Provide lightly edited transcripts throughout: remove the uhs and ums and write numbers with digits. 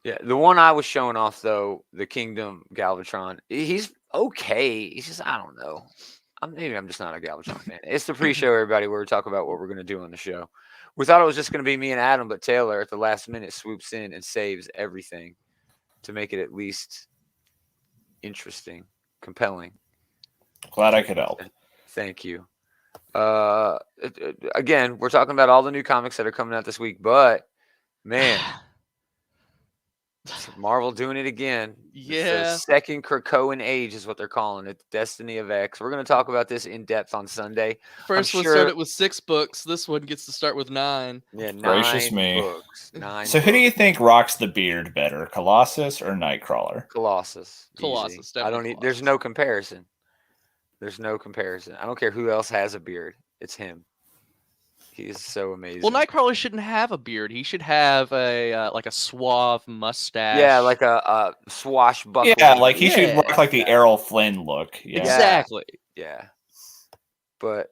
Yeah, the one I was showing off though, the Kingdom Galvatron, he's okay. He's just I don't know. Maybe I'm just not a Galvatron fan. It's the pre-show, everybody, where we talk about what we're going to do on the show. We thought it was just going to be me and Adam, but Taylor at the last minute swoops in and saves everything to make it at least interesting, compelling. Glad I could help. Thank you. Again, we're talking about all the new comics that are coming out this week, but man, Marvel doing it again. Yeah. The second Krakoan age is what they're calling it. Destiny of X. We're going to talk about this in depth on Sunday. First one started with 6 books. This one gets to start with 9. Yeah, 9 Gracious me. books. 9 so books. Who do you think rocks the beard better, Colossus or Nightcrawler? Colossus. Colossus. I don't need. There's no comparison. There's no comparison. I don't care who else has a beard. It's him. He is so amazing. Well, Nightcrawler shouldn't have a beard. He should have a like a suave mustache. Yeah, like a swashbuckling. Yeah, like he should look like the Errol Flynn look. Yeah. Exactly. Yeah. But,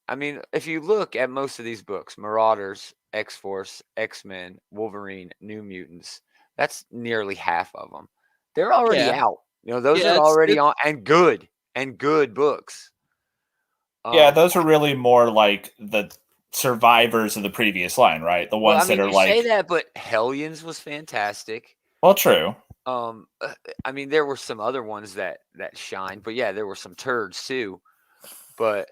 I mean, if you look at most of these books, Marauders, X-Force, X-Men, Wolverine, New Mutants, that's nearly half of them. They're already out. You know, those are already on, and good books. Yeah, those are really more like the survivors of the previous line, right? The ones that are you like say that, but Hellions was fantastic. Well, true. I mean, there were some other ones that shined, but yeah, there were some turds too. But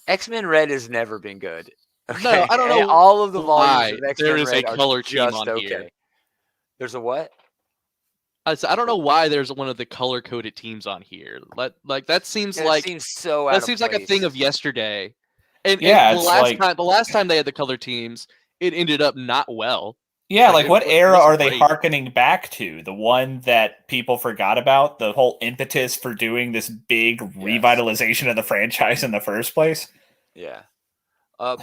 X-Men Red has never been good. Okay? No, I don't know. And all of the volumes of X-Men there is Red a color team just on okay. here. There's a what? I don't know why there's one of the color-coded teams on here. Like that seems like seems like a thing of yesterday. And yeah, the last time they had the color teams, it ended up not well. Yeah, like what era are they hearkening back to? The one that people forgot about? The whole impetus for doing this big revitalization of the franchise in the first place? Yeah.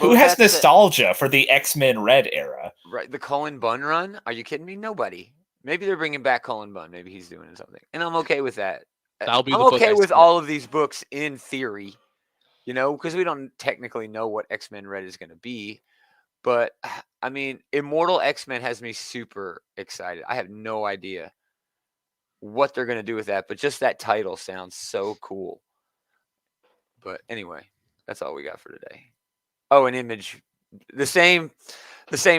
Who has nostalgia for the X-Men Red era? Right, the Cullen Bunn run? Are you kidding me? Nobody. Maybe they're bringing back Cullen Bunn. Maybe he's doing something. And I'm okay with that. I'm okay with all of these books in theory, you know, because we don't technically know what X-Men Red is going to be. But, I mean, Immortal X-Men has me super excited. I have no idea what they're going to do with that, but just that title sounds so cool. But anyway, that's all we got for today. Oh, an Image. The same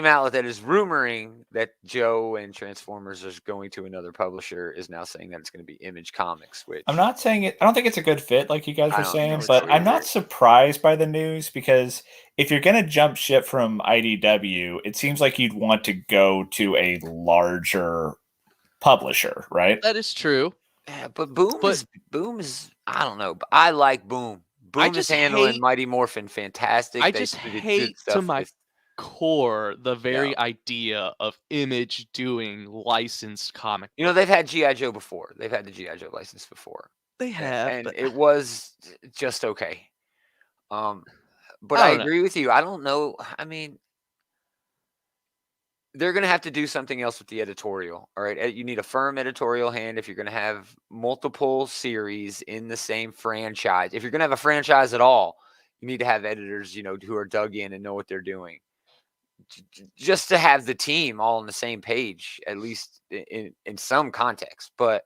outlet that is rumoring that Joe and Transformers is going to another publisher is now saying that it's going to be Image Comics. Which I'm not saying it. I don't think it's a good fit, like you guys were saying, but I'm not surprised by the news because if you're going to jump ship from IDW, it seems like you'd want to go to a larger publisher, right? That is true. Yeah, but Boom is I don't know. But I like Boom. Boom is handling Mighty Morphin fantastic. I just hate to my core the very idea of Image doing licensed comic. You know, they've had G.I. Joe before. They've had the G.I. Joe license before. They have. And it was just okay. But I agree with you. I don't know. I mean, they're going to have to do something else with the editorial. All right. You need a firm editorial hand if you're going to have multiple series in the same franchise. If you're going to have a franchise at all, you need to have editors, you know, who are dug in and know what they're doing. Just to have the team all on the same page, at least in some context. But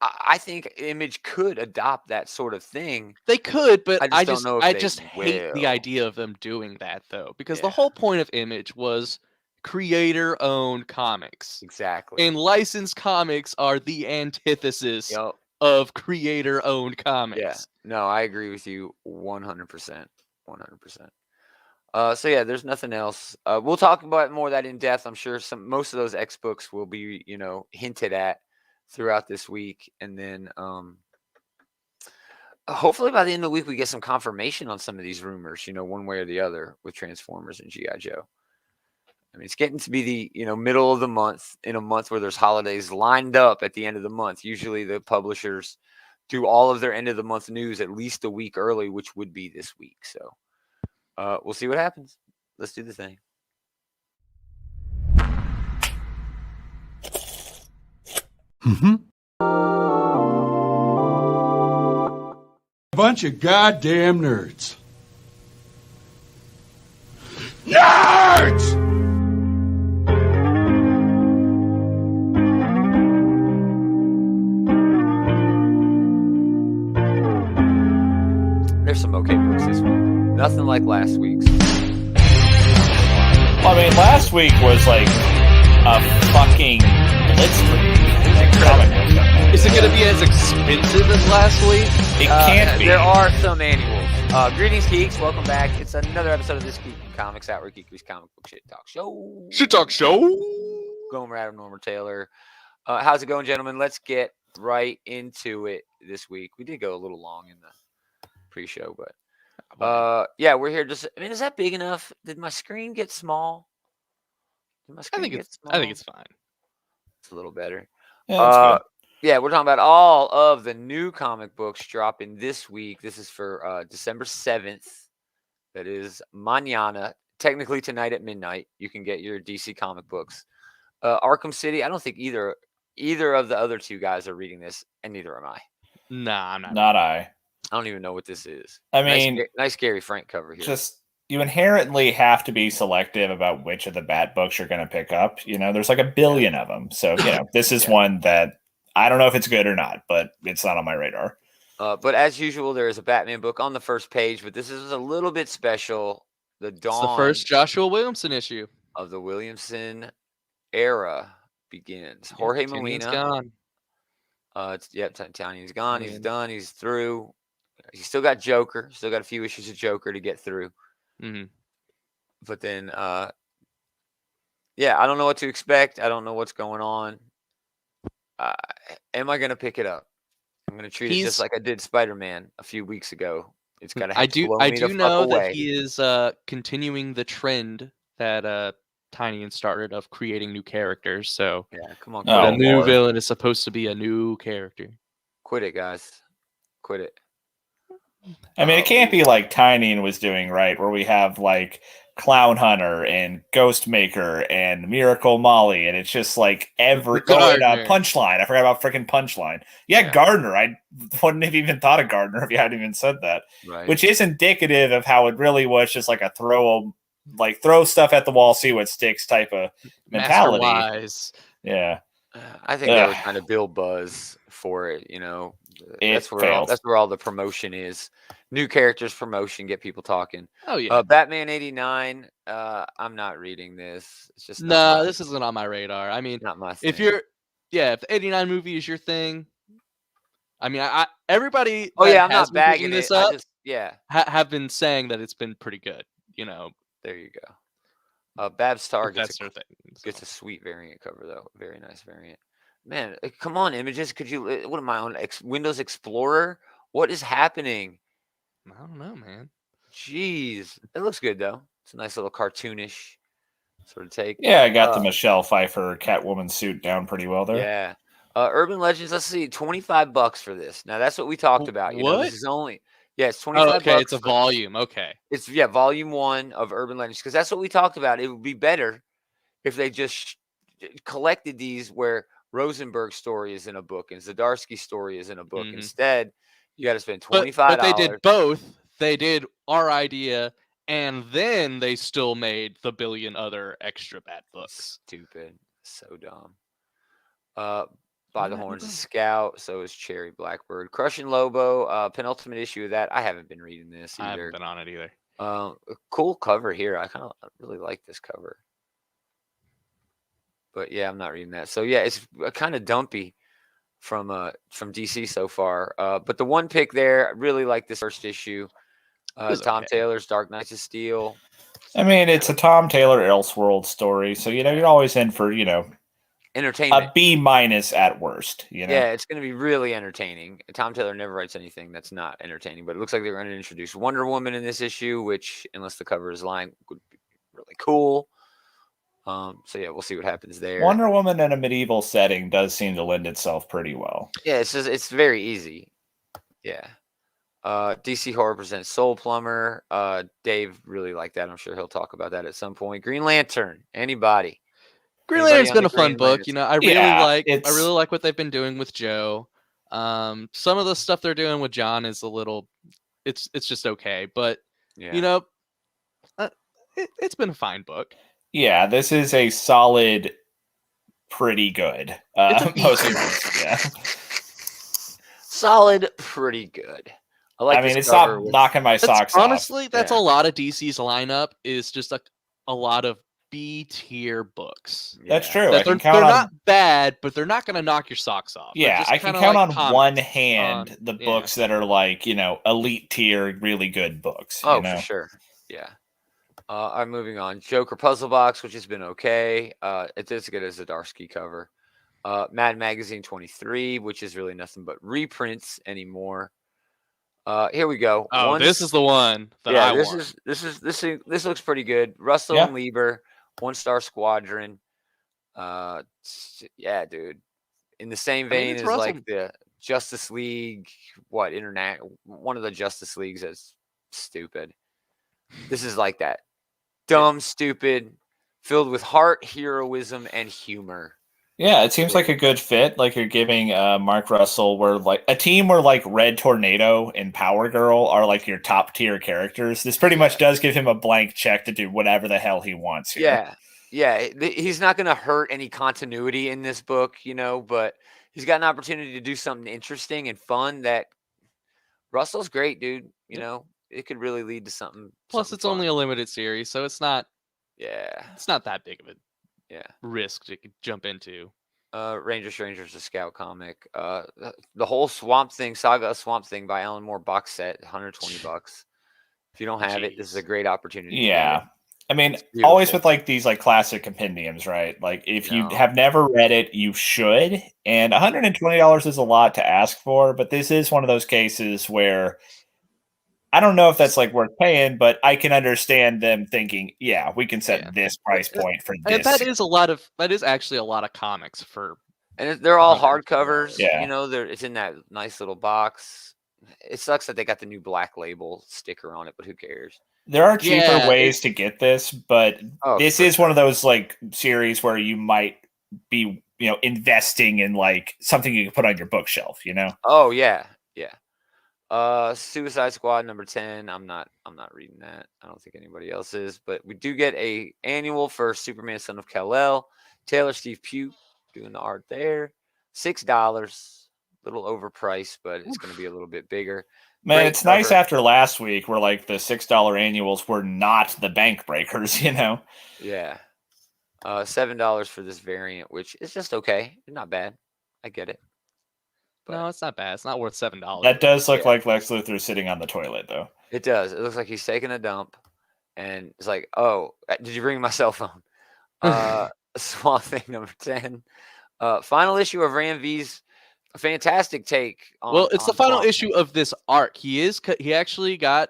I think Image could adopt that sort of thing. They could, but I just hate hate the idea of them doing that, though, because the whole point of Image was creator-owned comics. Exactly. And licensed comics are the antithesis of creator-owned comics. Yeah. No, I agree with you 100%. 100%. So yeah, there's nothing else. We'll talk about more of that in depth. I'm sure most of those X books will be, you know, hinted at throughout this week, and then hopefully by the end of the week we get some confirmation on some of these rumors, you know, one way or the other with Transformers and G.I. Joe. I mean, it's getting to be the, you know, middle of the month, in a month where there's holidays lined up at the end of the month. Usually the publishers do all of their end of the month news at least a week early, which would be this week. So we'll see what happens. Let's do the thing. Mm-hmm. Bunch of goddamn nerds. Nerds! Nothing like last week's. Well, I mean, last week was like a fucking blitzkrieg. Is it going to be as expensive as last week? It can't be. There are some annuals. Greetings, geeks. Welcome back. It's another episode of This Geek in Comics, Outward Geeky's Comic Book Shit Talk Show. Shit Talk Show. Gomer, Adam, Norma Taylor. How's it going, gentlemen? Let's get right into it this week. We did go a little long in the pre-show, but yeah, we're here. Is that big enough? Did my screen get small? I think it's fine. It's a little better. Yeah, that's good. Yeah, we're talking about all of the new comic books dropping this week. This is for December 7th. That is mañana. Technically tonight at midnight, you can get your DC comic books. Arkham City, I don't think either of the other two guys are reading this, and neither am I. Nah, I'm not. Not I. I don't even know what this is. I mean, nice Gary Frank cover here. Just you inherently have to be selective about which of the Bat books you're going to pick up. You know, there's like a billion of them. So, this is one that I don't know if it's good or not, but it's not on my radar. But as usual, there is a Batman book on the first page, but this is a little bit special. It's the first Joshua Williamson issue of the Williamson era begins. Jorge Molina. Gone. Tanyan's gone. He's done. He's through. He's still got Joker. Still got a few issues of Joker to get through. Mm-hmm. But then, I don't know what to expect. I don't know what's going on. Am I going to pick it up? I'm going to treat it just like I did Spider-Man a few weeks ago. It's going to have to blow me the fuck away. I do know that he is continuing the trend that Tynion started of creating new characters. So yeah, come on. The new villain is supposed to be a new character. Quit it, guys. Quit it. I mean, it can't be like Tynion was doing, right? Where we have like Clown Hunter and Ghost Maker and Miracle Molly, and it's just like Punchline. I forgot about freaking Punchline. Yeah, Gardner. I wouldn't have even thought of Gardner if you hadn't even said that. Right. Which is indicative of how it really was just like a throw stuff at the wall, see what sticks type of mentality. Master-wise. Yeah. I think they were trying to build buzz for it, That's where all the promotion is. New characters promotion, get people talking. Oh yeah. Batman 89. I'm not reading this. It's just this isn't on my radar. I mean, not my thing. if the 89 movie is your thing, I mean, everybody. I'm not bagging this up. Have been saying that it's been pretty good. There you go. Babs Star gets a sweet variant cover though. Very nice variant. Man, come on, Images. Could you? What am I on? Windows Explorer? What is happening? I don't know, man. Jeez, it looks good though. It's a nice little cartoonish sort of take. Yeah, I got the Michelle Pfeiffer Catwoman suit down pretty well there. Yeah. Urban Legends. Let's see, $25 for this. Now that's what we talked about. What? This is only. Yeah, it's $25. Okay, it's a volume. Okay. It's volume 1 of Urban Legends because that's what we talked about. It would be better if they just collected these where Rosenberg's story is in a book and Zdarsky's story is in a book. Mm-hmm. Instead, you got to spend $25. But they did both. They did our idea, and then they still made the billion other extra Bat books. Stupid. So dumb. By the Horns of Scout. So is Cherry Blackbird. Crushing Lobo. Penultimate issue of that. I haven't been reading this either. I haven't been on it either. Cool cover here. I really like this cover. But yeah, I'm not reading that. So yeah, it's kind of dumpy from DC so far. But the one pick there, I really like this first issue. Tom Taylor's Dark Knights of Steel. I mean, it's a Tom Taylor Elseworld story, so you're always in for entertainment. A B- at worst. Yeah, it's going to be really entertaining. Tom Taylor never writes anything that's not entertaining, but it looks like they're going to introduce Wonder Woman in this issue, which, unless the cover is lying, would be really cool. So yeah, we'll see what happens there. Wonder Woman in a medieval setting does seem to lend itself pretty well. Yeah, it's very easy. Yeah. DC Horror presents Soul Plumber. Dave really liked that. I'm sure he'll talk about that at some point. Green Lantern. Anybody? Green Lantern's been a fun book. I really like what they've been doing with Joe. Some of the stuff they're doing with John is a little. It's just okay, but it's been a fine book. Yeah, this is a solid, pretty good. Solid, pretty good. I mean, it's not knocking my socks off. Honestly, that's a lot of DC's lineup is just a lot of B tier books. That's true. They're not bad, but they're not going to knock your socks off. Yeah, I can count on one hand the books that are like, elite tier, really good books. Oh, for sure. Yeah. I'm moving on. Joker Puzzle Box, which has been okay. It's as good as the Zdarsky cover. Mad Magazine 23, which is really nothing but reprints anymore. Here we go. Oh, this is the one that I want. This looks pretty good. Russell and Lieber, 1-star Squadron. Yeah, dude. In the same vein as like the Justice League, one of the Justice Leagues that's stupid. This is like that. Dumb, stupid, filled with heart, heroism, and humor. Yeah, it seems like a good fit. Like you're giving Mark Russell, where like a team where like Red Tornado and Power Girl are like your top tier characters. This pretty much does give him a blank check to do whatever the hell he wants here. Yeah. He's not going to hurt any continuity in this book, but he's got an opportunity to do something interesting and fun. That Russell's great, dude. It could really lead to something. Plus, it's only a limited series, so it's not. Yeah, it's not that big of a risk to jump into. Ranger Strangers, a Scout comic. The whole Swamp Thing saga of Swamp Thing by Alan Moore box set, $120. If you don't have it, this is a great opportunity. Yeah. I mean, always with like these like classic compendiums, right? Like if you have never read it, you should. And $120 is a lot to ask for, but this is one of those cases where I don't know if that's like worth paying, but I can understand them thinking, yeah, we can set this price point for this. And that is actually a lot of comics for, and they're all hardcovers. Yeah. It's in that nice little box. It sucks that they got the new Black Label sticker on it, but who cares? There are cheaper ways to get this, but this is one of those like series where you might be, investing in like something you can put on your bookshelf, Oh yeah. Suicide Squad number 10. I'm not reading that. I don't think anybody else is, but we do get a annual for Superman Son of Kal-El. Taylor Steve Pugh doing the art there. $6. Little overpriced, but it's going to be a little bit bigger. Man, great it's cover. Nice after last week where like the $6 annuals were not the bank breakers, Yeah. $7 for this variant, which is just okay. It's not bad. I get it. But no, it's not bad. It's not worth $7. That does look like Lex Luthor sitting on the toilet, though. It does. It looks like he's taking a dump, and it's like, oh, did you bring my cell phone? Swamp Thing number 10. Final issue of Ram V's fantastic take. It's the final issue of this arc. He actually got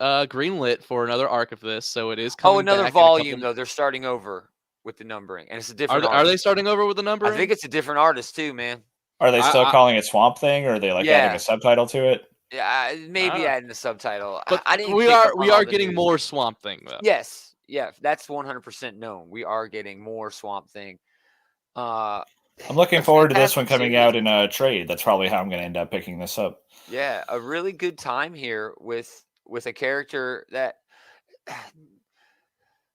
greenlit for another arc of this, so it is coming. Another volume though. They're starting over with the numbering, and it's a different. Are they starting over with the numbering? I think it's a different artist too, man. Are they still calling it Swamp Thing, or are they like adding a subtitle to it? Yeah, maybe adding a subtitle. But I didn't. We are getting more Swamp Thing though. Yes, yeah, that's 100% known. We are getting more Swamp Thing. I'm looking forward to this one coming out in a trade. That's probably how I'm going to end up picking this up. Yeah, a really good time here with a character that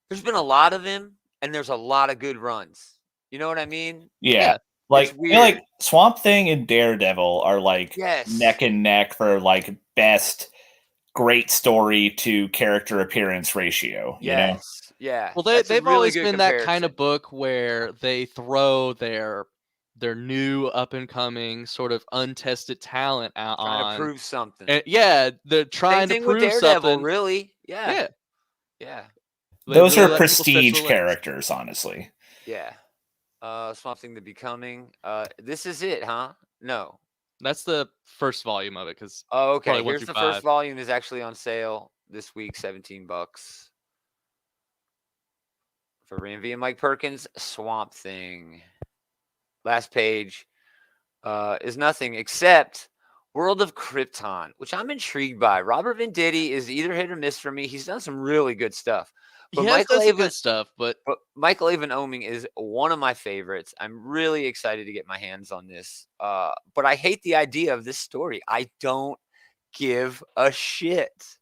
there's been a lot of him, and there's a lot of good runs. You know what I mean? Yeah. Like, like Swamp Thing and Daredevil are like neck and neck for like best great story to character appearance ratio. Yeah. Well, they've always been that kind of book where they throw their new up and coming sort of untested talent out trying to prove something. And, they're trying to prove with Daredevil, something. Really? Yeah. Those are prestige characters, honestly. Yeah. Swamp Thing: The Becoming. This is it, huh? No. That's the first volume of it. Okay. Here's the first volume is actually on sale this week, $17 for Ram V and Mike Perkins. Swamp Thing. Last page is nothing except World of Krypton, which I'm intrigued by. Robert Venditti is either hit or miss for me. He's done some really good stuff. But Michael Avon Oeming is one of my favorites. I'm really excited to get my hands on this. But I hate the idea of this story. I don't give a shit.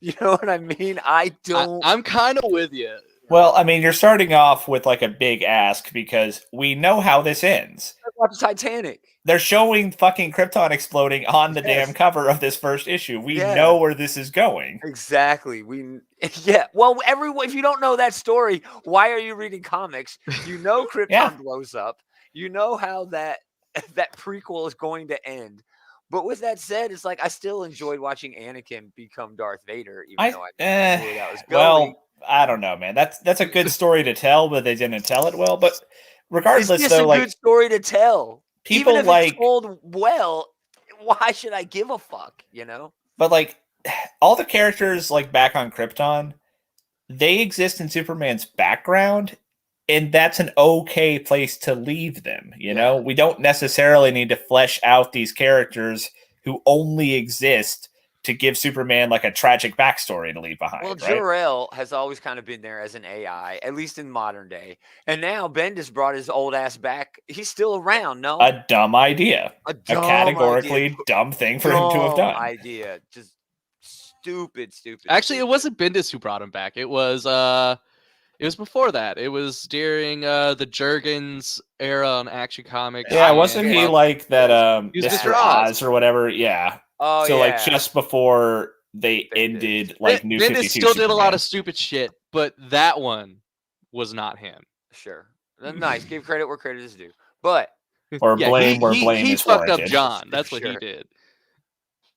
You know what I mean? I'm kind of with you. Well, I mean, you're starting off with like a big ask because we know how this ends. watch Titanic. They're showing fucking Krypton exploding on the damn cover of this first issue. We know where this is going. Exactly. Well, everyone, if you don't know that story, why are you reading comics? You know Krypton blows up. You know how that prequel is going to end. But with that said, it's like I still enjoyed watching Anakin become Darth Vader, even though I knew where that was going. Well, I don't know, man. That's a good story to tell, but they didn't tell it well. But regardless, it's just a good story to tell. People even if it's told well, why should I give a fuck? You know. But like all the characters like back on Krypton, they exist in Superman's background, and that's an okay place to leave them. You know, we don't necessarily need to flesh out these characters who only exist to give Superman like a tragic backstory to leave behind. Well, Jor-El has always kind of been there as an AI, at least in modern day. And now Bendis brought his old ass back. He's still around, no? A dumb idea. A categorically dumb thing for him to have done. Idea. Just stupid. Actually, it wasn't Bendis who brought him back. It was before that. It was during the Jurgens era on Action Comics. Yeah, wasn't he like that Mr. Oz or whatever? Yeah. Oh, so like just before they ended like New 52 Bendis still did a lot of stupid shit, but that one was not him. Sure. Nice. Give credit where credit is due. But or blame where blame is fucked warranted. up John. That's what he did.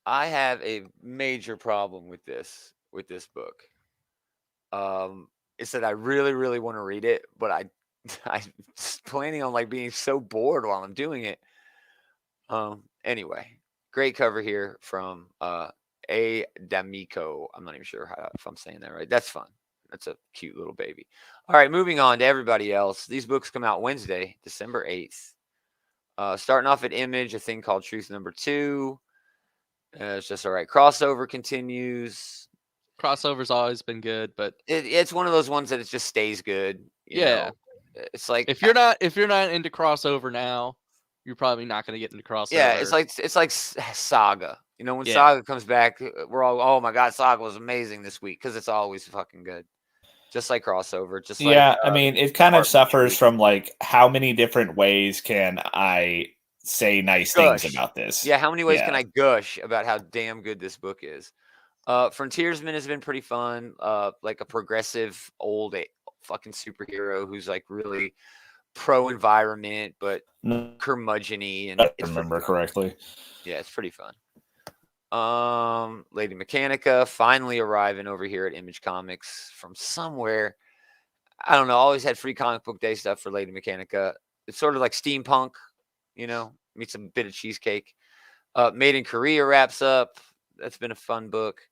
I have a major problem with this book. It's that I really, really want to read it, but I'm planning on like being so bored while I'm doing it. Anyway, great cover here from A. D'Amico. I'm not even sure if I'm saying that right. That's fun. That's a cute little baby. All right, moving on to everybody else. These books come out Wednesday, December 8th. Starting off at Image, a thing called Truth Number 2. It's just all right. Crossover continues. Crossover's always been good, but it's one of those ones that it just stays good. You know? It's like if you're not into crossover now, you're probably not going to get into crossover. Yeah, it's like Saga. You know, when Saga comes back, we're all, oh my god, Saga was amazing this week because it's always fucking good. Just like crossover, just like I mean, it kind of suffers from like how many different ways can I say nice things about this? Yeah, how many ways can I gush about how damn good this book is? Frontiersman has been pretty fun. Like a progressive old fucking superhero who's like really pro-environment but curmudgeon-y, and I remember correctly. Yeah, it's pretty fun. Lady Mechanica finally arriving over here at Image Comics from somewhere. I don't know. Always had free comic book day stuff for Lady Mechanica. It's sort of like steampunk, you know, meets a bit of cheesecake. Made in Korea wraps up. That's been a fun book.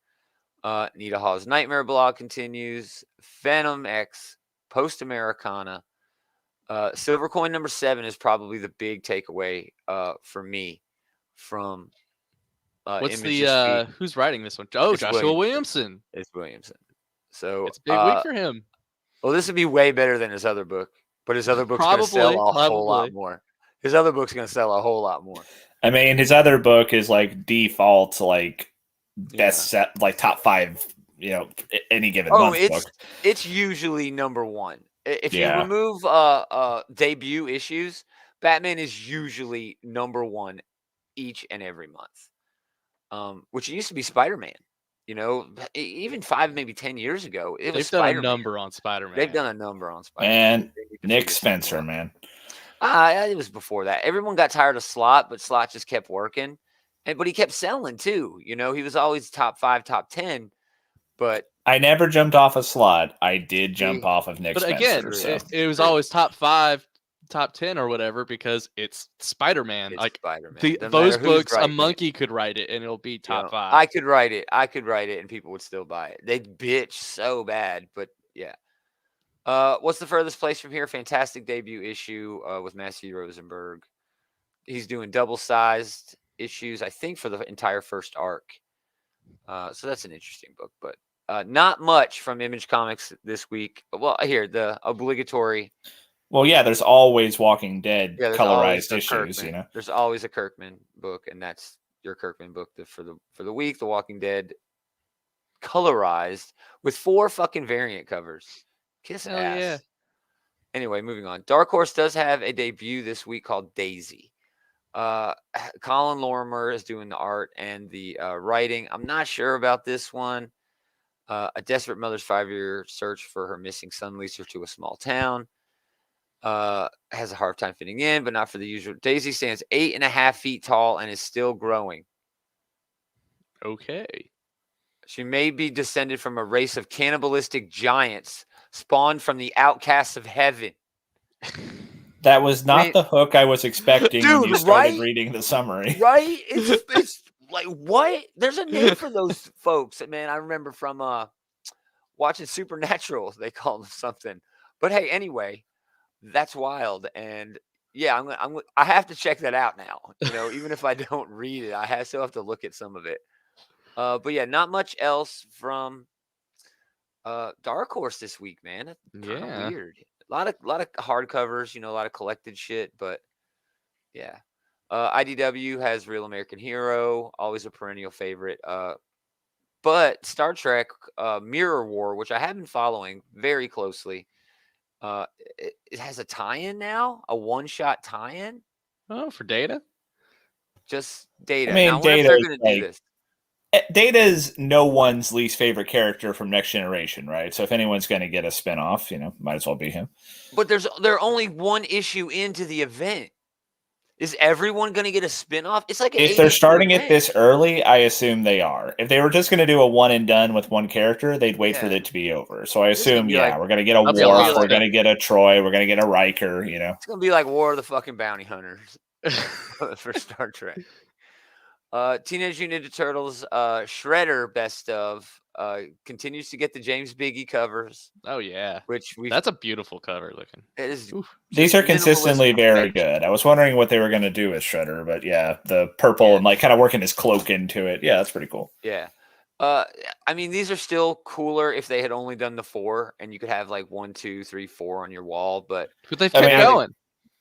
Nita Hawes' Nightmare blog continues. Phantom X, Post Americana. Silver Coin number 7 is probably the big takeaway for me from what's the who's writing this one? Oh, Joshua Williamson. It's Williamson. So it's a big week for him. Well, this would be way better than his other book, but his other book's going to sell a whole lot more. His other book's going to sell a whole lot more. I mean, his other book is like default, like best set, like top 5, you know, any given month book. It's usually number 1. If you remove debut issues, Batman is usually number 1 each and every month. Which used to be Spider-Man. You know, even 5, maybe 10 years ago, they've done a number on Spider-Man. They've done a number on Spider-Man. And Nick Spencer, man. It was before that. Everyone got tired of Slott, but Slott just kept working. But he kept selling too. You know, he was always top 5, top 10. But I never jumped off a Slott. I did jump off of Nick Spencer. But again, it was always top 5, top 10 or whatever because it's Spider-Man. It's like Spider-Man. Those books, a monkey could write it and it'll be top 5. I could write it, and people would still buy it. They'd bitch so bad, but yeah. What's the furthest place from here? Fantastic debut issue with Matthew Rosenberg. He's doing double-sized issues, I think, for the entire first arc. So that's an interesting book, but not much from Image Comics this week. Well, here, the obligatory. Well, yeah, there's always Walking Dead colorized issues, you know. There's always a Kirkman book, and that's your Kirkman book for the week. The Walking Dead colorized with 4 fucking variant covers. Kiss ass. Yeah. Anyway, moving on. Dark Horse does have a debut this week called Daisy. Colin Lorimer is doing the art and the writing. I'm not sure about this one. A desperate mother's 5-year search for her missing son leads her to a small town. Has a hard time fitting in, but not for the usual. Daisy stands 8.5 feet tall and is still growing. Okay. She may be descended from a race of cannibalistic giants spawned from the outcasts of heaven. That was not the hook I was expecting when you started reading the summary. Right? It's like, what? There's a name for those folks. Man, I remember from watching Supernatural, they call them something. But hey, anyway, that's wild. And yeah, I have to check that out now. You know, even if I don't read it, I still have to look at some of it. But yeah, not much else from Dark Horse this week, man. That's kind of weird. A lot of hardcovers, you know, a lot of collected shit, but yeah. IDW has Real American Hero, always a perennial favorite. But Star Trek Mirror War, which I have been following very closely, it has a tie-in now, a one-shot tie-in. Oh, for Data? Just Data. I mean, now, I wonder if they're going to do this. Data's no one's least favorite character from Next Generation, right? So if anyone's going to get a spinoff, you know, might as well be him. But they're only one issue into the event. Is everyone going to get a spinoff? It's like if they're starting it this early, I assume they are. If they were just going to do a one and done with one character, they'd wait for it to be over. So I assume, we're going to get a Worf, we're going to get a Troy, we're going to get a Riker. You know, it's going to be like War of the fucking Bounty Hunters for Star Trek. Teenage Mutant Ninja Turtles Shredder Best of continues to get the James Biggie covers. Oh yeah, that's a beautiful cover looking. It is. These are consistently very good. I was wondering what they were going to do with Shredder, but yeah, the purple and like kind of working his cloak into it. Yeah, that's pretty cool. Yeah. I mean, these are still cooler if they had only done the 4 and you could have like 1, 2, 3, 4 on your wall, but they've kept going.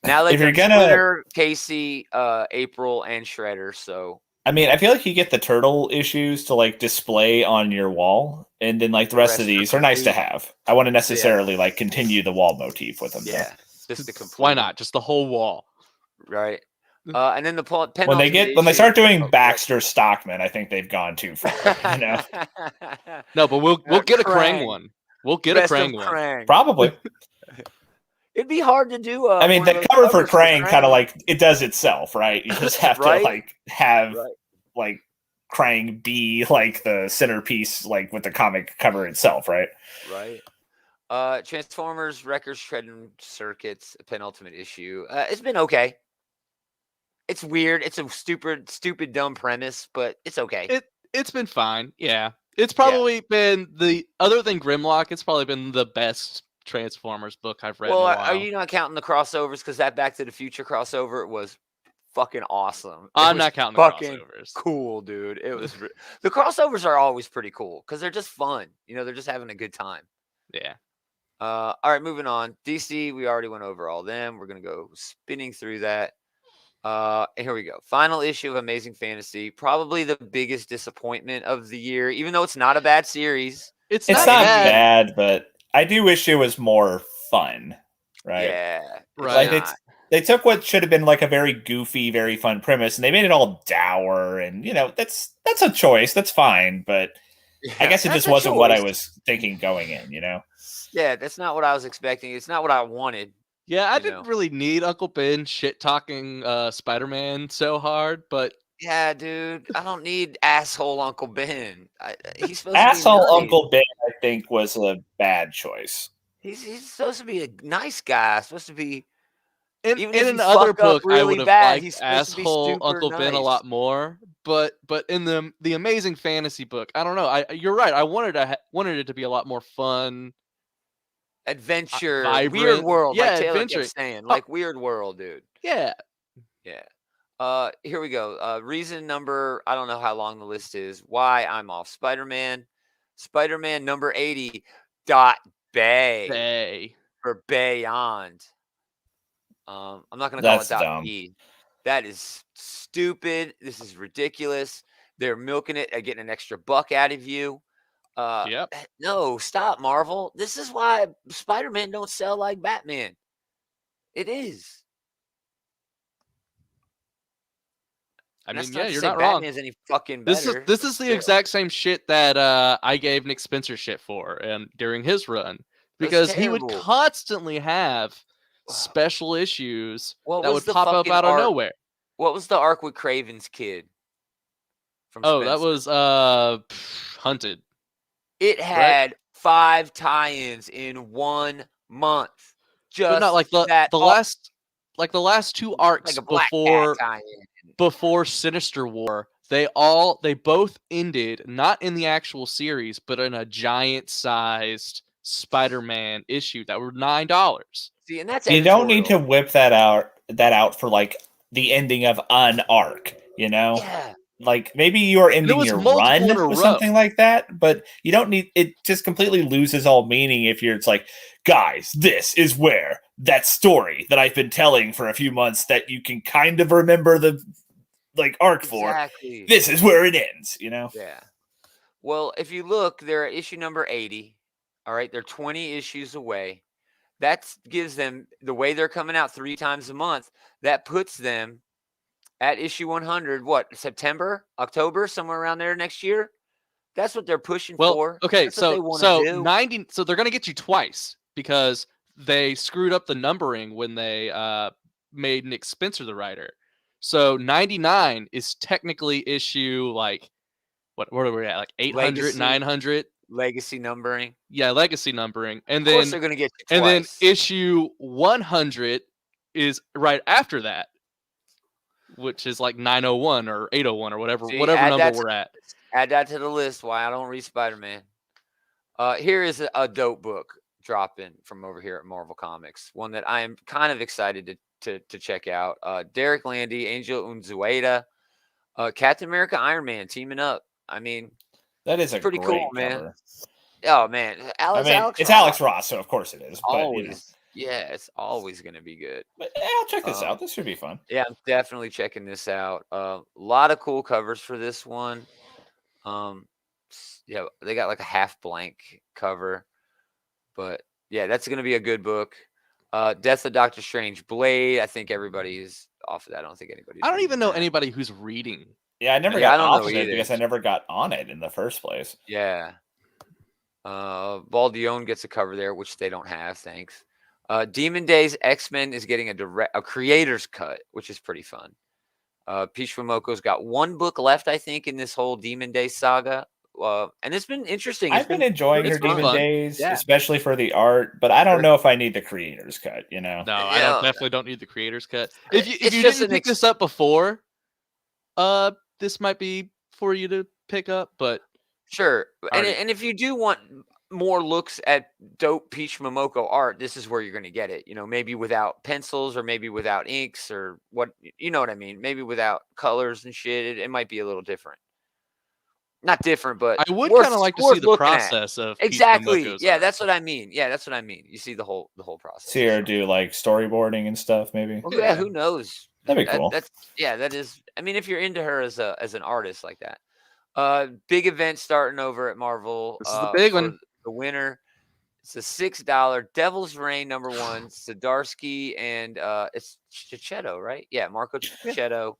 Now they've done Splinter, Casey, April, and Shredder, so I mean, I feel like you get the turtle issues to like display on your wall, and then like the rest of these are nice to have. I want to necessarily like continue the wall motif with them. Yeah, just the complete. Why not? Just the whole wall, right? And then the when they start doing Baxter Stockman, I think they've gone too far. You know? No, but we'll get a Krang one. We'll get a Krang one. Probably. It'd be hard to do. I mean, the cover for Krang kind of like it does itself, right? You just have to like have like Krang be like the centerpiece, like with the comic cover itself, right? Right. Transformers Wreckers Shredding Circuits penultimate issue. It's been okay. It's weird. It's a stupid, dumb premise, but it's okay. It's been fine. Yeah, it's probably been other than Grimlock. It's probably been the best Transformers book I've read in a while. Are you not counting the crossovers? Because that Back to the Future crossover was fucking awesome. I'm not counting the crossovers. Cool, dude. It was the crossovers are always pretty cool because they're just fun. You know, they're just having a good time. Yeah. All right, moving on. DC, we already went over all them. We're gonna go spinning through that. And here we go. Final issue of Amazing Fantasy. Probably the biggest disappointment of the year, even though it's not a bad series. It's not bad, but I do wish it was more fun, right? Yeah, right. Like they took what should have been like a very goofy, very fun premise, and they made it all dour. And you know, that's a choice. That's fine, but I guess it just wasn't what I was thinking going in. You know? Yeah, that's not what I was expecting. It's not what I wanted. Yeah, I didn't really need Uncle Ben shit talking Spider-Man so hard, but yeah, dude, I don't need asshole Uncle Ben. He's supposed asshole to be Uncle Ben. I think was a bad choice. He's supposed to be a nice guy. Supposed to be. In another book, I would have liked asshole Uncle Ben a lot more. But in the Amazing Fantasy book, I don't know. You're right. I wanted it to be a lot more fun. Adventure, vibrant. Weird world. Yeah, like Taylor adventure. Kept saying, like weird world, dude. Yeah. Here we go. Reason number, I don't know how long the list is. Why I'm off. Spider-Man number 80. Bay for Beyond. I'm not gonna call it dot B. That is stupid. This is ridiculous. They're milking it, getting an extra buck out of you. Yep. No, stop, Marvel. This is why Spider-Man don't sell like Batman. It is. I mean, yeah, you're not Batman wrong. is any fucking better. This is the exact same shit that I gave Nick Spencer shit for during his run, because he would constantly have special issues that would pop up out of nowhere. What was the arc with Craven's kid? From Spencer? That was Hunted. It had 5 tie-ins in 1 month. Just but not like the last 2 arcs before Sinister War. They both ended not in the actual series, but in a giant-sized Spider-Man issue that were $9. See, and that's you don't need to whip that out for like the ending of an arc, you know? Yeah. Like maybe you're ending your run with something like that, but you don't need it. Just completely loses all meaning if it's like, guys, this is where that story that I've been telling for a few months that you can kind of remember the arc for. This is where it ends, you know? Yeah. Well, if you look, they're at issue number 80. All right, they're 20 issues away. That gives them, the way they're coming out 3 times a month, that puts them at issue 100, what, September, October, somewhere around there next year? That's what they're pushing for. Okay, that's so 90. So they're going to get you twice because they screwed up the numbering when they made Nick Spencer the writer. So 99 is technically issue what are we at? Like 800, 900? Legacy numbering. Yeah, legacy numbering. And of course they're going to get you twice. And then issue 100 is right after that, which is like 901 or 801 or whatever number we're at. Add that to the list. Why I don't read Spider-Man. Here is a dope book dropping from over here at Marvel Comics. One that I am kind of excited to check out. Derek Landy, Angel Unzueta, Captain America, Iron Man teaming up. I mean, that is pretty cool, cover. man. Oh man, it's Alex Ross, so of course it is. Always. But, yeah, it's always going to be be good. But I'll check this out. This should be fun. Yeah, I'm definitely checking this out. A lot of cool covers for this one. Yeah, they got like a half blank cover. But yeah, that's going to be a good book. Death of Doctor Strange, Blade. I think everybody is off of that. I don't think anybody. I don't even know anybody who's reading. Yeah, I never got off of it because I never got on it in the first place. Yeah. Baldione gets a cover there, which they don't have. Thanks. Demon Days X-Men is getting a creator's cut, which is pretty fun. Peach Momoko's got 1 book left, I think, in this whole Demon Days saga. And it's been interesting. I've been enjoying her Demon Days, especially for the art, but I don't know if I need the creator's cut, you know? No, I definitely don't need the creator's cut. If you didn't pick this up before, this might be for you to pick up, but... Sure. And if you do want more looks at dope Peach Momoko art, this is where you're going to get it. You know, maybe without pencils or maybe without inks or what, you know what I mean? Maybe without colors and shit. It might be a little different. Not different, but I would kind of like to see the process of exactly. Yeah, that's what I mean. Yeah, that's what I mean. You see the whole process. See her do like storyboarding and stuff, maybe. Well, yeah, who knows? That'd be cool. That is. I mean, if you're into her as an artist like that. Big event starting over at Marvel. This is the big one. The winner. It's a $6 Devil's Reign #1. Zdarsky and it's Chichetto, right? Yeah, Marco Chichetto.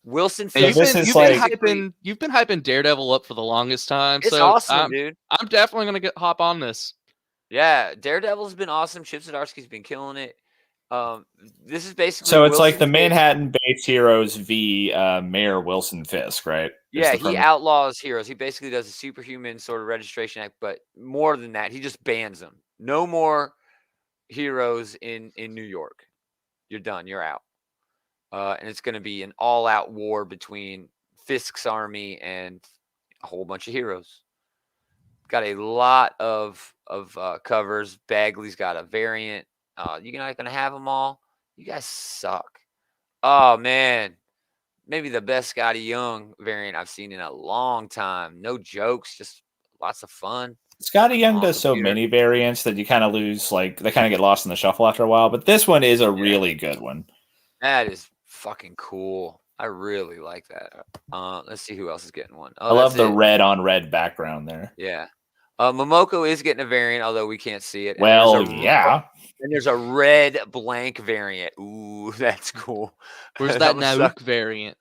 Wilson Fisk. You've been hyping Daredevil up for the longest time. It's awesome, dude. I'm definitely gonna hop on this. Yeah, Daredevil's been awesome. Chip Zdarsky's been killing it. This is basically so it's Wilson like the Manhattan-based heroes v. Mayor Wilson Fisk, right? Yeah, he outlaws heroes. He basically does a superhuman sort of registration act, but more than that, he just bans them. No more heroes in New York. You're done. You're out. And it's going to be an all-out war between Fisk's army and a whole bunch of heroes. Got a lot of covers. Bagley's got a variant. You're not going to have them all. You guys suck. Oh, man. Maybe the best Scotty Young variant I've seen in a long time. No jokes, just lots of fun. Scotty Young does so many variants that you kind of lose, like, they kind of get lost in the shuffle after a while. But this one is a really good one. That is fucking cool. I really like that. Let's see who else is getting one. I love the red on red background there. Yeah. Momoko is getting a variant, although we can't see it. Well, yeah. And there's a red blank variant. Ooh, that's cool. Where's that Nauk variant?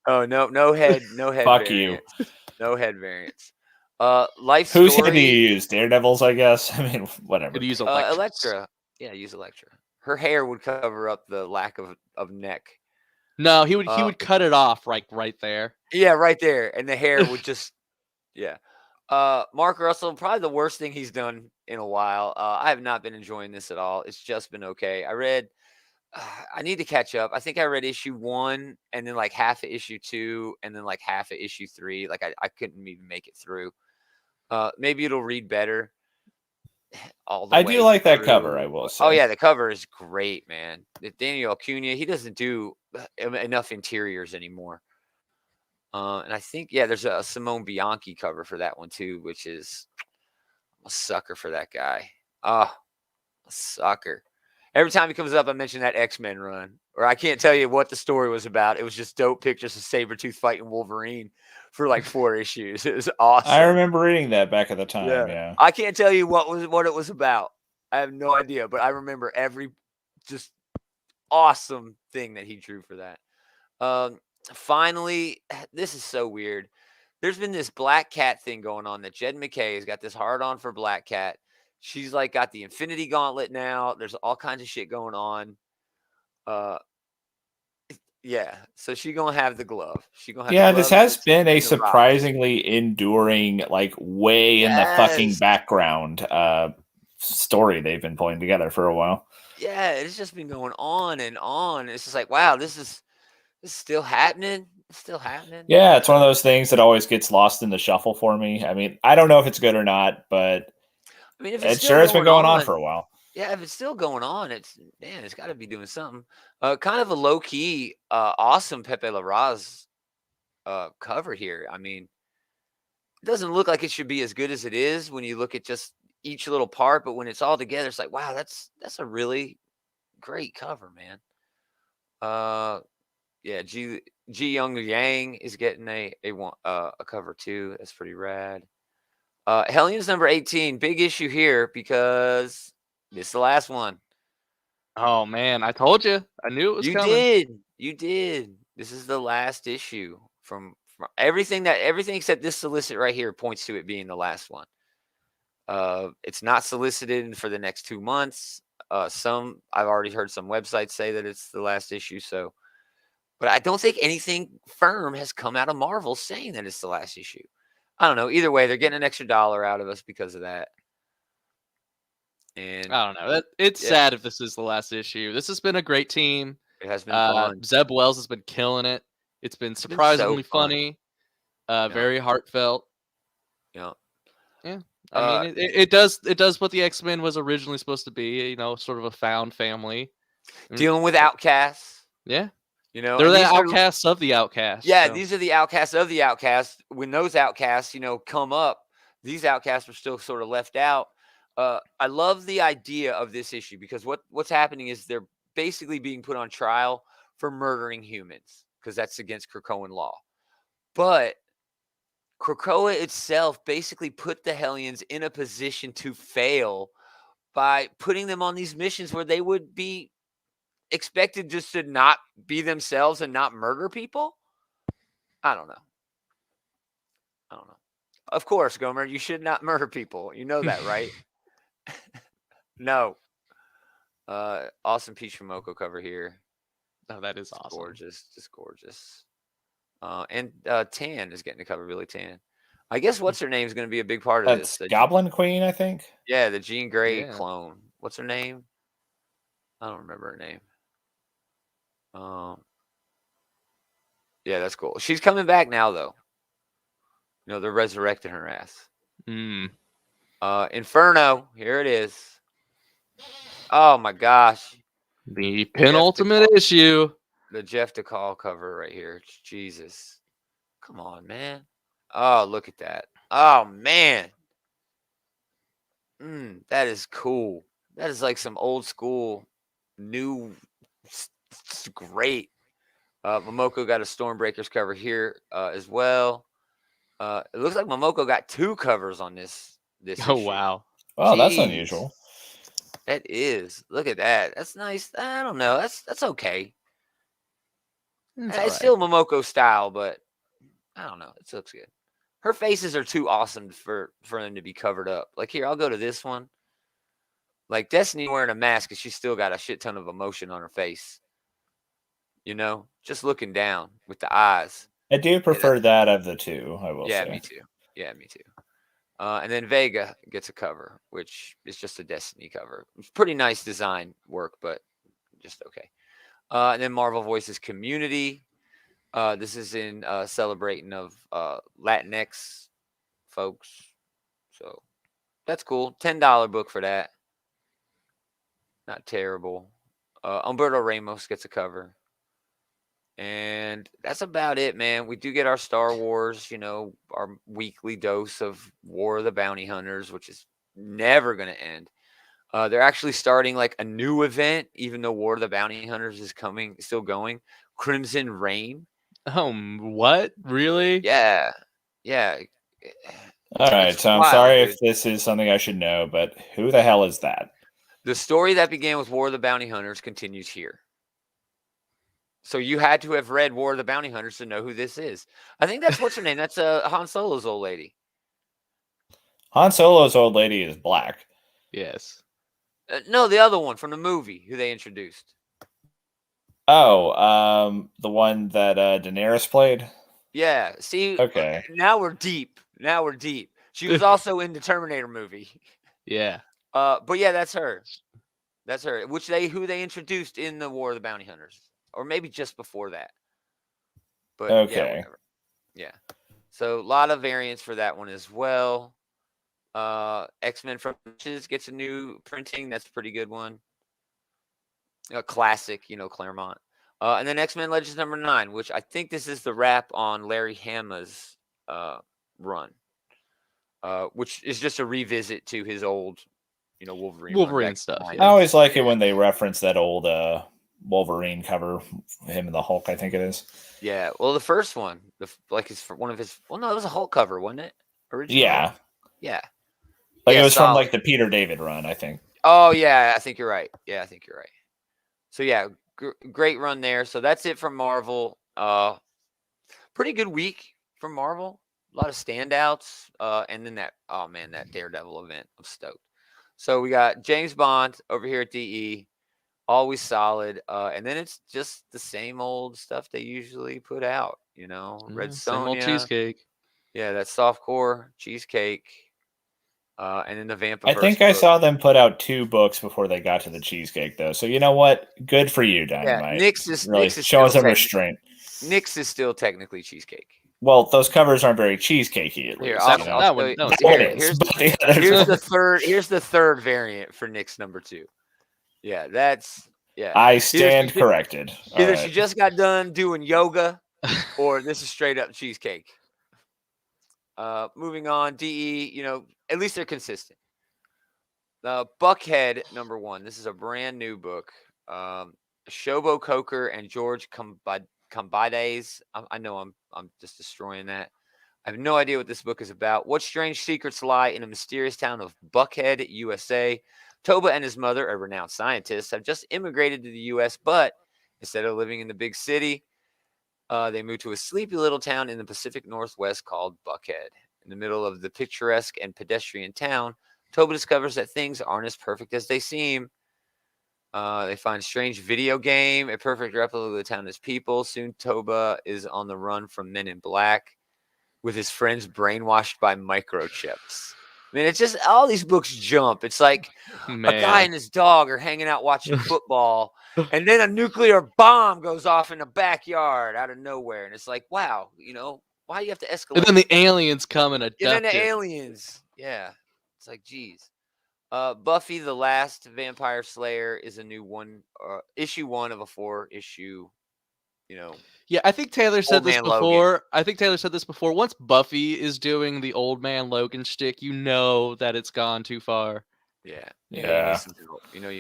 Oh no head Fuck variants. you. No head variants. Life Whose story. head do you use? Daredevil's, I guess. I mean, whatever. Could use Electra. Yeah, use Electra. Her hair would cover up the lack of neck. No, he would cut it off right there. Yeah, right there, and the hair would just yeah. Mark Russell, probably the worst thing he's done in a while. I have not been enjoying this at all. It's just been okay. I need to catch up. I think I read issue 1 and then like half of issue 2 and then like half of issue 3. Like I couldn't even make it through. Maybe it'll read better. I do like that cover, I will say. Oh yeah, the cover is great, man. Daniel Acuna, he doesn't do enough interiors anymore. And I think there's a Simone Bianchi cover for that one too, which is I'm a sucker for that guy. Oh, a sucker. Every time he comes up, I mention that X-Men run, or I can't tell you what the story was about. It was just dope pictures of Sabretooth fighting Wolverine for like 4 issues. It was awesome. I remember reading that back at the time. Yeah. I can't tell you what it was about. I have no idea, but I remember every just awesome thing that he drew for that. Finally, this is so weird. There's been this Black Cat thing going on that Jed McKay has got this hard on for Black Cat. She's like got the Infinity Gauntlet now. There's all kinds of shit going on. Yeah, so she gonna have the glove. She gonna have this has been a surprisingly enduring, like way in the fucking background story they've been pulling together for a while. Yeah, it's just been going on and on. It's just like, wow, this is still happening. It's still happening. Yeah, it's one of those things that always gets lost in the shuffle for me. I mean, I don't know if it's good or not, but I mean, if it sure has been going on for a while. Yeah, if it's still going on, it's got to be doing something. Kind of a low key, awesome Pepe Larraz cover here. I mean, it doesn't look like it should be as good as it is when you look at just each little part, but when it's all together, it's like, wow, that's a really great cover, man. Yeah, Ji Young Yang is getting a cover too. That's pretty rad. Hellions number 18, big issue here because this is the last one. Oh man, I told you. I knew it was coming. You did. This is the last issue from everything except this solicit right here points to it being the last one. It's not solicited for the next 2 months. I've already heard some websites say that it's the last issue. So, but I don't think anything firm has come out of Marvel saying that it's the last issue. I don't know. Either way, they're getting an extra $1 out of us because of that. And I don't know. It's sad if this is the last issue. This has been a great team. It has been fun. Zeb Wells has been killing it. It's been surprisingly funny. Very heartfelt. Yeah. Yeah. I mean, it does what the X-Men was originally supposed to be. You know, sort of a found family dealing with outcasts. Yeah. You know, they're the outcasts of the outcasts. Yeah, so. These are the outcasts of the outcasts. When those outcasts, come up, these outcasts are still sort of left out. I love the idea of this issue because what's happening is they're basically being put on trial for murdering humans because that's against Krakoan law. But Krakoa itself basically put the Hellions in a position to fail by putting them on these missions where they would be expected just to not be themselves and not murder people. I don't know. Of course, Gomer, you should not murder people. You know that, right? No. Awesome Peach Momoko cover here. Oh, that is awesome. Gorgeous. Just gorgeous. And Tan is getting a cover, really Tan. I guess what's her name is going to be a big part of this. Goblin Queen, I think. Yeah, the Jean Grey clone. What's her name? I don't remember her name. Yeah, that's cool. She's coming back now, though. They're resurrecting her ass. Inferno, here it is. Oh my gosh. The penultimate issue. The Jeff DeCall cover right here. Jesus. Come on, man. Oh, look at that. Oh, man. That is cool. That is like some old school, new, it's great. Momoko got a Stormbreakers cover here as well. It looks like Momoko got 2 covers on this Oh, issue. wow. Wow, that's unusual. That is. Look at that. That's nice. I don't know. That's okay. It's still Momoko style, but I don't know. It looks good. Her faces are too awesome for them to be covered up. Like here, I'll go to this one. Like Destiny wearing a mask, and she's still got a shit ton of emotion on her face. You know, just looking down with the eyes. I do prefer that of the two, I will say. Yeah, me too. Yeah, me too. And then Vega gets a cover, which is just a Destiny cover. It's pretty nice design work, but just okay. And then Marvel Voices Community. This is in celebrating of Latinx folks. So that's cool. $10 book for that. Not terrible. Humberto Ramos gets a cover. And that's about it, man. We do get our Star Wars, our weekly dose of War of the Bounty Hunters, which is never going to end. They're actually starting like a new event, even though War of the Bounty Hunters is still going. Crimson Reign. Oh, what? Really? Yeah. Yeah. All right, so I'm sorry if this is something I should know, but who the hell is that? The story that began with War of the Bounty Hunters continues here. So you had to have read War of the Bounty Hunters to know who this is. I think that's what's her name. That's Han Solo's old lady. Han Solo's old lady is black. Yes. No, the other one from the movie who they introduced. Oh, the one that Daenerys played? Yeah. See, okay. Now we're deep. She was also in the Terminator movie. Yeah. But yeah, that's her. That's her. Who they introduced in the War of the Bounty Hunters. Or maybe just before that. But okay. Yeah, whatever. Yeah. So a lot of variants for that one as well. X-Men from Witches gets a new printing. That's a pretty good one. A classic, Claremont. And then X-Men Legends number 9, which I think this is the wrap on Larry Hama's run. Which is just a revisit to his old, Wolverine stuff. Yeah. I always like it when they reference that old Wolverine cover, him and the Hulk, I think it is. Yeah, well, the first one, it was a Hulk cover, wasn't it? Originally? Yeah. Yeah. It was from like the Peter David run, I think. Oh, yeah, I think you're right. So, yeah, great run there. So that's it from Marvel. Pretty good week from Marvel. A lot of standouts. And then that Daredevil event. I'm stoked. So we got James Bond over here at DE. Always solid. And then it's just the same old stuff they usually put out, Red Sonja. Same old cheesecake. Yeah, that softcore cheesecake. And then the Vampire. I think I saw them put out 2 books before they got to the cheesecake, though. So you know what? Good for you, Dynamite. Yeah, Nyx is showing some restraint. Nyx is still technically cheesecake. Well, those covers aren't very cheesecakey. At least, Here's the third variant for Nyx number 2. Yeah, I stand corrected. Either she just got done doing yoga, or this is straight up cheesecake. Moving on, DE, at least they're consistent. Buckhead number 1. This is a brand new book. Shobo Coker and George Cambides. I know I'm just destroying that. I have no idea what this book is about. What strange secrets lie in a mysterious town of Buckhead, USA? Toba and his mother, a renowned scientist, have just immigrated to the U.S., but instead of living in the big city, they moved to a sleepy little town in the Pacific Northwest called Buckhead. In the middle of the picturesque and pedestrian town, Toba discovers that things aren't as perfect as they seem. They find a strange video game, a perfect replica of the town as people. Soon, Toba is on the run from men in black, with his friends brainwashed by microchips. I mean, it's just all these books jump. It's like a guy and his dog are hanging out watching football, and then a nuclear bomb goes off in the backyard out of nowhere. And it's like, wow, why do you have to escalate? And then the aliens come and abduct And then the aliens. Yeah. It's like, geez. Buffy the Last Vampire Slayer is a new one, issue 1 of a 4-issue, Yeah, I think Taylor said this before. I think Taylor said this before. Once Buffy is doing the old man Logan shtick, you know that it's gone too far. Yeah. You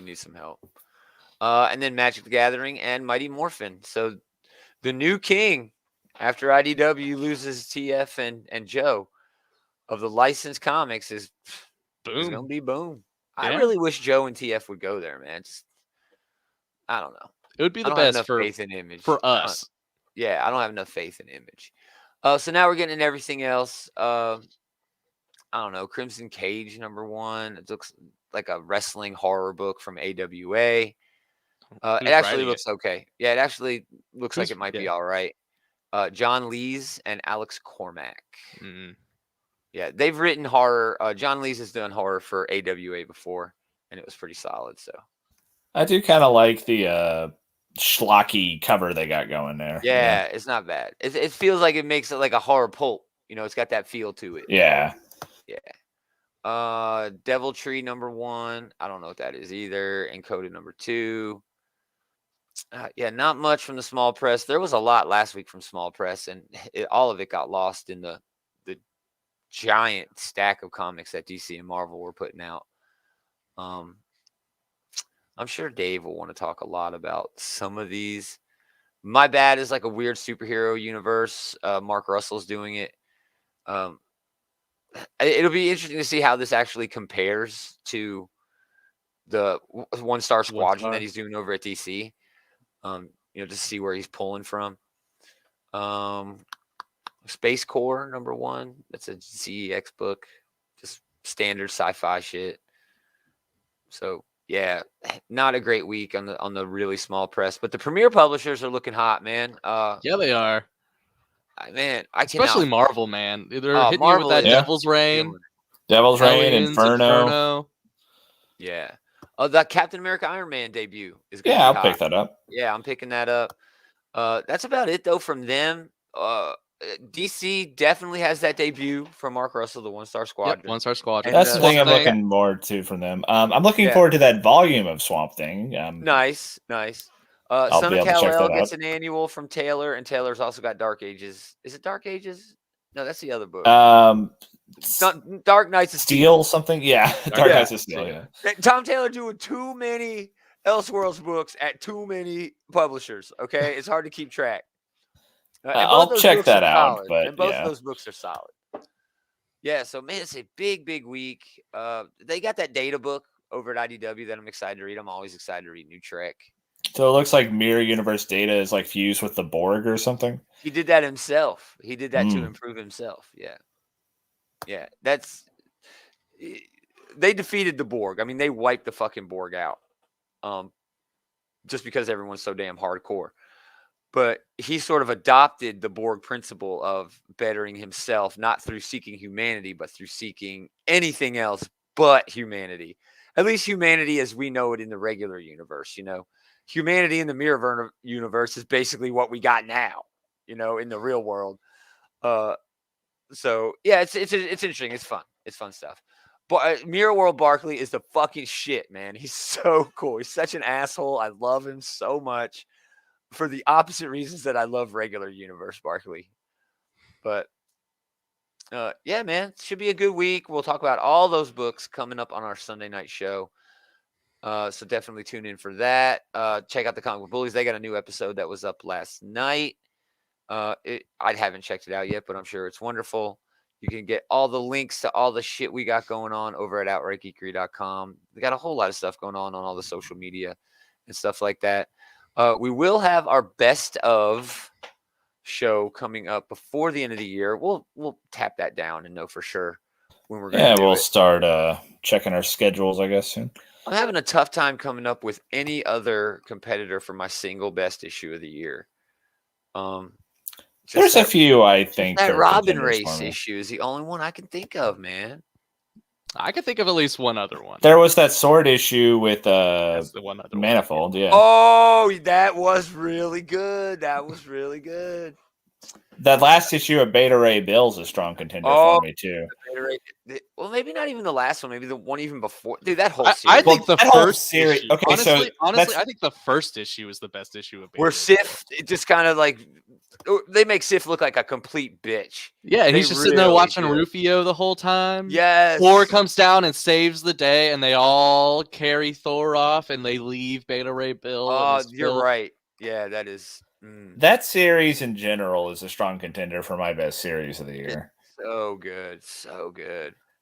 need some help. And then Magic the Gathering and Mighty Morphin. So the new king, after IDW loses TF and Joe, of the licensed comics is going to be Boom. I really wish Joe and TF would go there, man. I don't know. It would be the best have enough faith in Image for us. Yeah, I don't have enough faith in Image. So now we're getting into everything else. I don't know. Crimson Cage #1. It looks like a wrestling horror book from AWA. It actually looks okay. Yeah, it actually looks like it might be all right. John Lees and Alex Cormack. Yeah, they've written horror. John Lees has done horror for AWA before, and it was pretty solid. So I do kind of like the schlocky cover they got going there. Yeah, it's not bad. It feels like it makes it like a horror pulp. It's got that feel to it. Yeah. Devil Tree #1. I don't know what that is either. Encoded #2. Yeah, not much from the small press. There was a lot last week from small press, and all of it got lost in the giant stack of comics that DC and Marvel were putting out. I'm sure Dave will want to talk a lot about some of these. My Bad is like a weird superhero universe. Mark Russell's doing it. It'll be interesting to see how this actually compares to the one-star squadron that he's doing over at DC. To see where he's pulling from. Space Corps #1. That's a ZEX book. Just standard sci-fi shit. So yeah, not a great week on the really small press, but the premier publishers are looking hot, man. Yeah, they are. Man, especially Marvel, man. They're hitting you with that Devil's Reign. Devil's Reign, Inferno. Yeah. The Captain America Iron Man debut is going to be I'll hot. pick that up. Yeah, I'm picking that up. That's about it though from them. DC definitely has that debut from Mark Russell, the One-Star Squadron. Yep, One-Star Squadron. That's the thing I'm looking more to from them. I'm looking forward to that volume of Swamp Thing. Nice. Son of Kal-El gets an annual from Taylor, and Taylor's also got Dark Ages. Is it Dark Ages? No, that's the other book. Dark Knights of Steel something? Yeah, Dark Knights of Steel, yeah. Tom Taylor doing too many Elseworlds books at too many publishers, okay? It's hard to keep track. I'll check that out, and both of those books are solid. Yeah, so man, it's a big week. They got that data book over at IDW that I'm excited to read. I'm always excited to read New Trek. So it looks like Mirror Universe data is like fused with the Borg or something. He did that himself. He did that to improve himself. Yeah. They defeated the Borg. I mean, they wiped the fucking Borg out. Just because everyone's so damn hardcore. But he sort of adopted the Borg principle of bettering himself, not through seeking humanity, but through seeking anything else but humanity. At least humanity as we know it in the regular universe, Humanity in the Mirror universe is basically what we got now, in the real world. So yeah, it's interesting. It's fun. It's fun stuff. But Mirror World Barkley is the fucking shit, man. He's so cool. He's such an asshole. I love him so much for the opposite reasons that I love regular universe Barkley. But yeah, man, should be a good week. We'll talk about all those books coming up on our Sunday night show. So definitely tune in for that. Check out the Comic Book Bullies. They got a new episode that was up last night. I haven't checked it out yet, but I'm sure it's wonderful. You can get all the links to all the shit we got going on over at outrightgeekery.com. We got a whole lot of stuff going on all the social media and stuff like that. We will have our best of show coming up before the end of the year. We'll tap that down and know for sure when we're going to do we'll it. Start checking our schedules, I guess, soon. I'm having a tough time coming up with any other competitor for my single best issue of the year. There's a few, I think. That Robin Race issue is the only one I can think of, man. I can think of at least one other one. There was that sword issue with Manifold, yeah. Oh, that was really good. That last issue of Beta Ray Bill's a strong contender for me, too. Well, maybe not even the last one. Maybe the one even before. Dude, that whole series. I think the first series. Okay, honestly, I think the first issue is the best issue of Beta where Sif, it just kind of like, they make Sif look like a complete bitch. Yeah, and he's just sitting there watching Rufio the whole time. Yes. Thor comes down and saves the day, and they all carry Thor off, and they leave Beta Ray Bill. Oh, you're right. Yeah, that is. That series in general is a strong contender for my best series of the year. So good.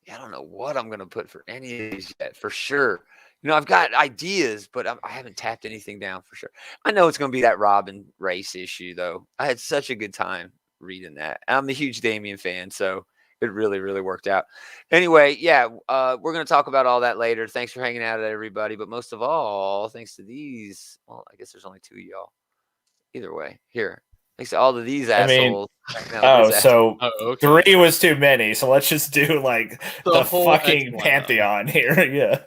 I don't know what I'm going to put for any of these yet, for sure. I've got ideas, but I haven't tapped anything down for sure. I know it's going to be that Robin race issue, though. I had such a good time reading that. I'm a huge Damian fan, so it really, really worked out. Anyway, yeah, we're going to talk about all that later. Thanks for hanging out, everybody. But most of all, thanks to these. Well, I guess there's only 2 of y'all. Either way, here. Thanks to all of these assholes. So okay. 3 was too many. So let's just do like the fucking pantheon here. Yeah.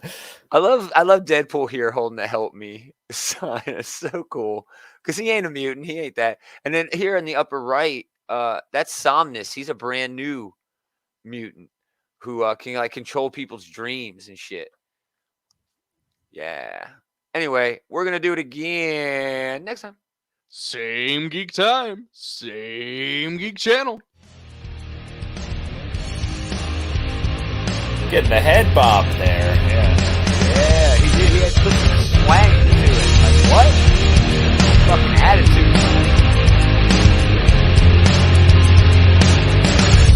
I love Deadpool here holding the help me sign. It's so cool because he ain't a mutant. He ain't that. And then here in the upper right, that's Somnus. He's a brand new mutant who can like control people's dreams and shit. Yeah. Anyway, we're gonna do it again next time. Same geek time, same geek channel. Getting a head bob there. Yeah, he did. He had put some swag into it. Like, what? Fucking attitude.